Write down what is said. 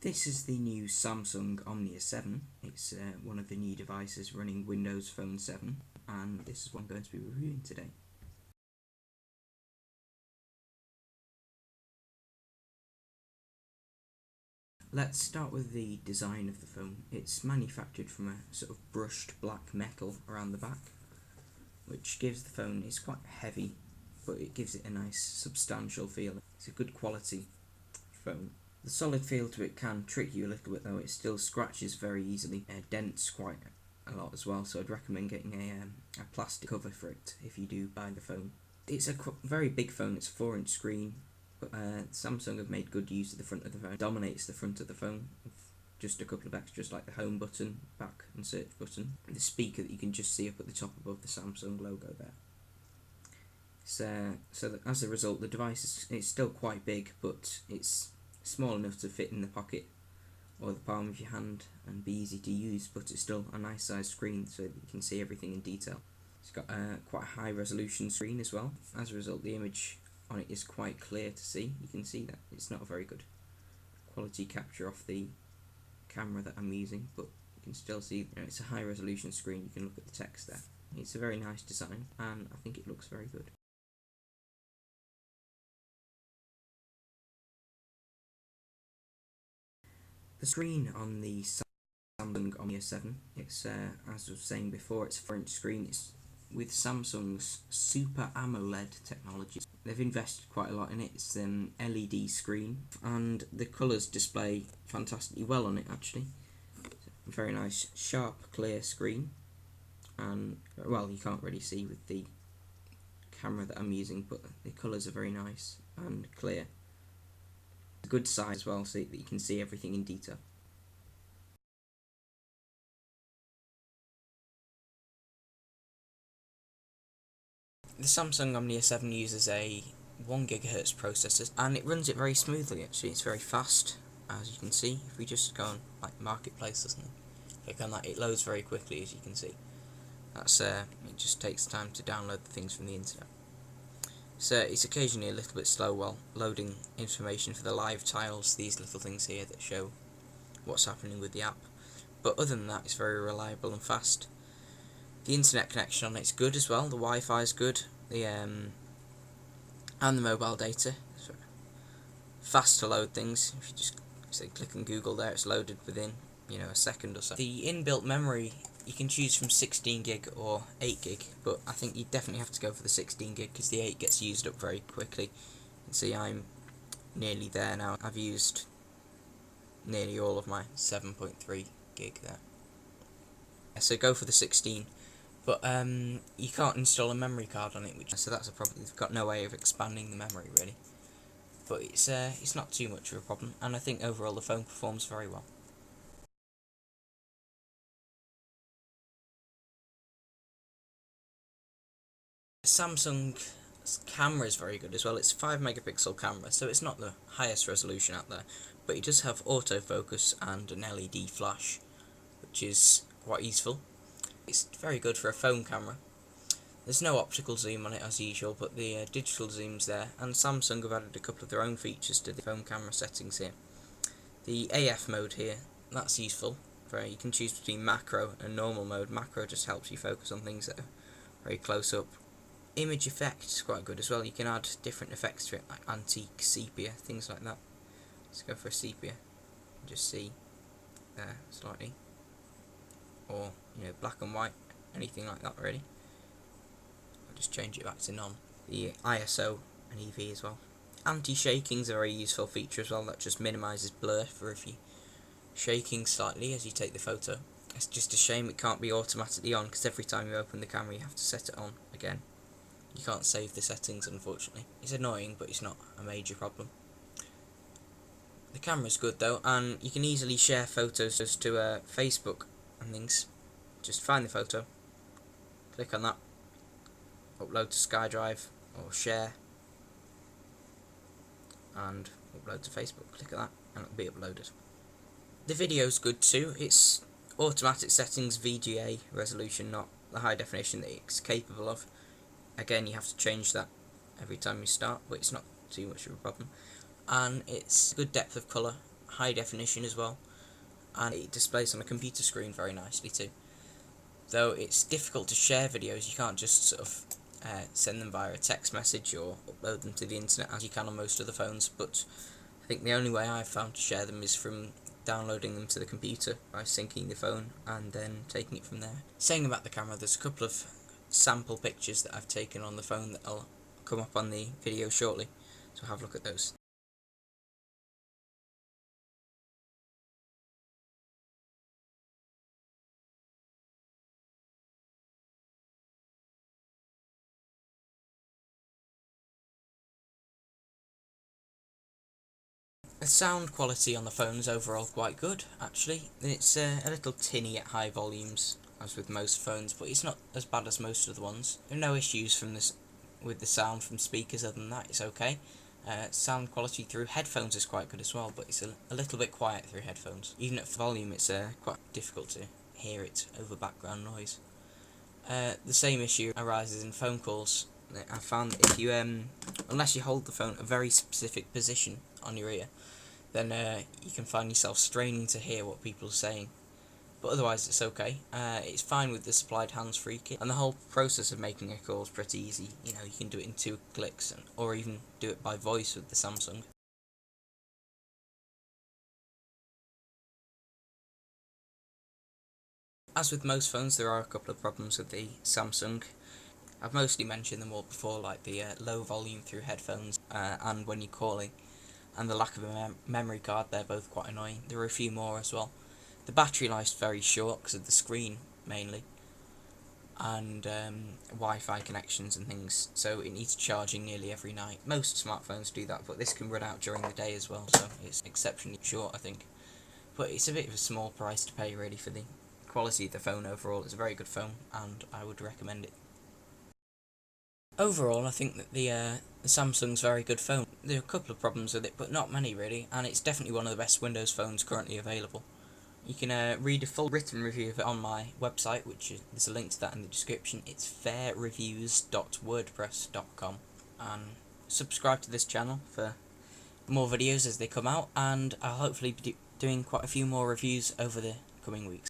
This is the new Samsung Omnia 7. It's one of the new devices running Windows Phone 7, and this is what I'm going to be reviewing today. Let's start with the design of the phone. It's manufactured from a sort of brushed black metal around the back, which gives the phone, it's quite heavy, but it gives it a nice substantial feel. It's a good quality phone. The solid feel to it can trick you a little bit though. It still scratches very easily, dents quite a lot as well, so I'd recommend getting a plastic cover for it if you do buy the phone. It's a very big phone. It's a 4-inch screen, but Samsung have made good use of the front of the phone. It dominates the front of the phone with just a couple of extras like the home button, back and search button, and the speaker that you can just see up at the top above the Samsung logo there. So that as a result, the device is still quite big, but it's small enough to fit in the pocket or the palm of your hand and be easy to use, but it's still a nice sized screen so that you can see everything in detail. It's got quite a high resolution screen as well. As a result, the image on it is quite clear to see. You can see that it's not a very good quality capture off the camera that I'm using, but you can still see, it's a high resolution screen. You can look at the text there. It's a very nice design, and I think it looks very good. The screen on the Samsung Omnia 7, it's as I was saying before, it's a 4-inch screen. It's with Samsung's Super AMOLED technology. They've invested quite a lot in it. It's an LED screen, and the colours display fantastically well on it actually. A very nice, sharp, clear screen, and well, you can't really see with the camera that I'm using, but the colours are very nice and clear. A good size as well, so that you can see everything in detail. The Samsung Omnia 7 uses a 1 GHz processor, and it runs it very smoothly actually. It's very fast, as you can see. If we just go on like Marketplace or something, click on that, it loads very quickly, as you can see. That's it just takes time to download the things from the internet. So it's occasionally a little bit slow while loading information for the live tiles, these little things here that show what's happening with the app. But other than that, it's very reliable and fast. The internet connection on it's good as well. The Wi-Fi is good. And the mobile data. So fast to load things. If you just say click on Google there, it's loaded within a second or so. The inbuilt memory, you can choose from 16 gig or 8 gig, but I think you definitely have to go for the 16 gig because the 8 gets used up very quickly. You can see I'm nearly there now. I've used nearly all of my 7.3 gig there. So go for the 16, but you can't install a memory card on it, so that's a problem. They've got no way of expanding the memory really, but it's not too much of a problem, and I think overall the phone performs very well. Samsung's camera is very good as well. It's a 5 megapixel camera, so it's not the highest resolution out there, but it does have autofocus and an LED flash, which is quite useful. It's very good for a phone camera. There's no optical zoom on it as usual, but the digital zoom's there, and Samsung have added a couple of their own features to the phone camera settings here. The AF mode here, that's useful. You can choose between macro and normal mode. Macro just helps you focus on things that are very close up. Image effect is quite good as well. You can add different effects to it, like antique, sepia, things like that. Let's go for a sepia. Just see there slightly, or black and white, anything like that really. I'll just change it back to none. The ISO and EV as well. Anti-shaking is a very useful feature as well. That just minimises blur for if you're shaking slightly as you take the photo. It's just a shame it can't be automatically on, because every time you open the camera you have to set it on again. You can't save the settings, unfortunately. It's annoying, but it's not a major problem. The camera's good though, and you can easily share photos to Facebook and things. Just find the photo, click on that, upload to SkyDrive or share, and upload to Facebook. Click on that and it'll be uploaded. The video's good too. It's automatic settings, VGA resolution, not the high definition that it's capable of. Again, you have to change that every time you start, but it's not too much of a problem. And it's good depth of colour high definition as well, and it displays on a computer screen very nicely too. Though it's difficult to share videos, you can't just sort of send them via a text message or upload them to the internet as you can on most other phones, but I think the only way I've found to share them is from downloading them to the computer by syncing the phone and then taking it from there. Saying about the camera, there's a couple of sample pictures that I've taken on the phone that I'll come up on the video shortly, so have a look at those. The sound quality on the phone is overall quite good, actually. It's a little tinny at high volumes, as with most phones, but it's not as bad as most of the ones. There are no issues with the sound from speakers. Other than that, it's okay. Sound quality through headphones is quite good as well, but it's a little bit quiet through headphones. Even at volume, it's quite difficult to hear it over background noise. The same issue arises in phone calls. I found that if you, unless you hold the phone a very specific position on your ear, then you can find yourself straining to hear what people are saying. But otherwise it's okay. It's fine with the supplied hands-free kit, and the whole process of making a call is pretty easy. You know, you can do it in 2 clicks, or even do it by voice with the Samsung. As with most phones, there are a couple of problems with the Samsung. I've mostly mentioned them all before, like the low volume through headphones and when you're calling, and the lack of a memory card. They're both quite annoying. There are a few more as well. The battery life's very short because of the screen, mainly, and Wi-Fi connections and things, so it needs charging nearly every night. Most smartphones do that, but this can run out during the day as well, so it's exceptionally short, I think. But it's a bit of a small price to pay, really, for the quality of the phone overall. It's a very good phone, and I would recommend it. Overall, I think that the Samsung's a very good phone. There are a couple of problems with it, but not many really, and it's definitely one of the best Windows phones currently available. You can read a full written review of it on my website, there's a link to that in the description. It's fairreviews.wordpress.com, and subscribe to this channel for more videos as they come out, and I'll hopefully be doing quite a few more reviews over the coming weeks.